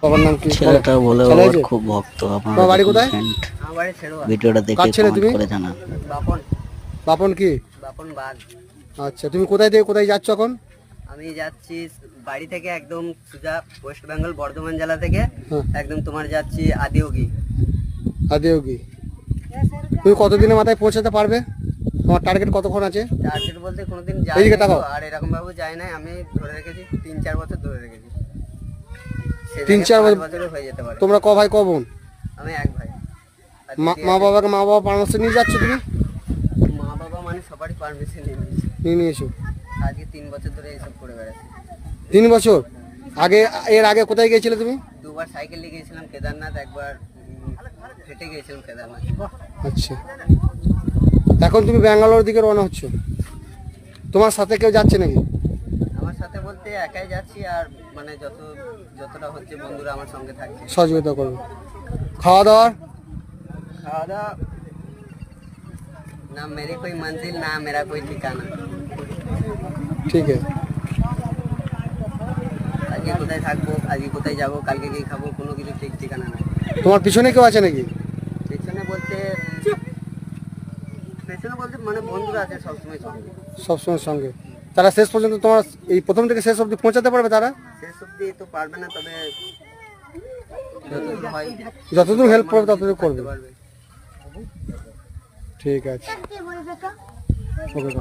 বাবার নাম কি? ছেলেটা বলে ছেলে ওর আছে? খুব ভক্ত। আপনারা তোমার বাড়ি দেখুন কোথায়? ফ্রেন্ড, আমার বাড়ি ছেড়ুয়া। ভিডিওটা দেখে কার ছেলে কমেন্ট তুমি? করে জানান। বাপন। বাপন কি? বাপন বাঘ। আচ্ছা, তুমি কোথায় থেকে কোথায় যাচ্ছ এখন? আমি যাচ্ছি বাড়ি থেকে একদম সোজা ওয়েস্ট বেঙ্গল বর্ধমান জেলা থেকে হ্যাঁ। একদম তোমার যাচ্ছি আদিয়োগী। আদিয়োগী। তুমি কতদিনের মাথায় পৌঁছাতে পারবে? তোমার টার্গেট কতক্ষণ আছে? টার্গেট বলতে কোনোদিন এইদিকে যাই তাকাও। আর এরকম ভাবে যাই নাই, আমি ধরে রেখেছি 3-4 বছর ধরে রেখেছি। 3-4 5 বছরও হয়ে যেতে পারে। তোমরা ক ভাই ক বোন? আমি এক ভাই। আর মা বাবা পরামর্শ নিয়ে যাচ্ছ তুমি? মা বাবা মানে সবারই পারমিশন নিয়ে নিয়েছো? আজকে 3 বছর ধরে এইসব করে বেড়াচ্ছি। 3 বছর আগে? এর আগে কোথায় গিয়েছিলে তুমি? দুবার সাইকেল নিয়ে গিয়েছিলাম কেদারনাথ, একবার হেঁটে গিয়েছিলাম কেদারনাথ। আচ্ছা, এখন তুমি ব্যাঙ্গালোর দিকে রওনা হচ্ছ। তোমার সাথে কেউ যাচ্ছে নাকি? আমার সাথে বলতে একাই যাচ্ছি, আর মানে যতটা হচ্ছে বন্ধুরা আমার সঙ্গে থাকছে। সহযোগিতা করবে। খাওয়া দাওয়া? খাওয়া দাওয়া না মেরি কোই মঞ্জিল না মেরা কোই ঠিকানা। ঠিক আছে। আজকে কোথায় থাকবো, আজকে কোথায় যাবো, কালকে কি খাবো, কোনো কিছু ঠিক ঠিকানা নাই। তোমার পিছনে কেউ আছে নাকি? পেছনে বলতে মানে বন্ধুরা আছে সবসময় সঙ্গে। সবসময় সঙ্গে। তারা শেষ পর্যন্ত তোমার এই প্রথম থেকে শেষ অবধি পৌঁছাতে পারবে তারা? শেষ অব্দি তো পারবে না, তবে যতদূর হয় যতদূর হেল্প করবে ততদূর করবে। পারবে। ঠিক আছে, ওকে।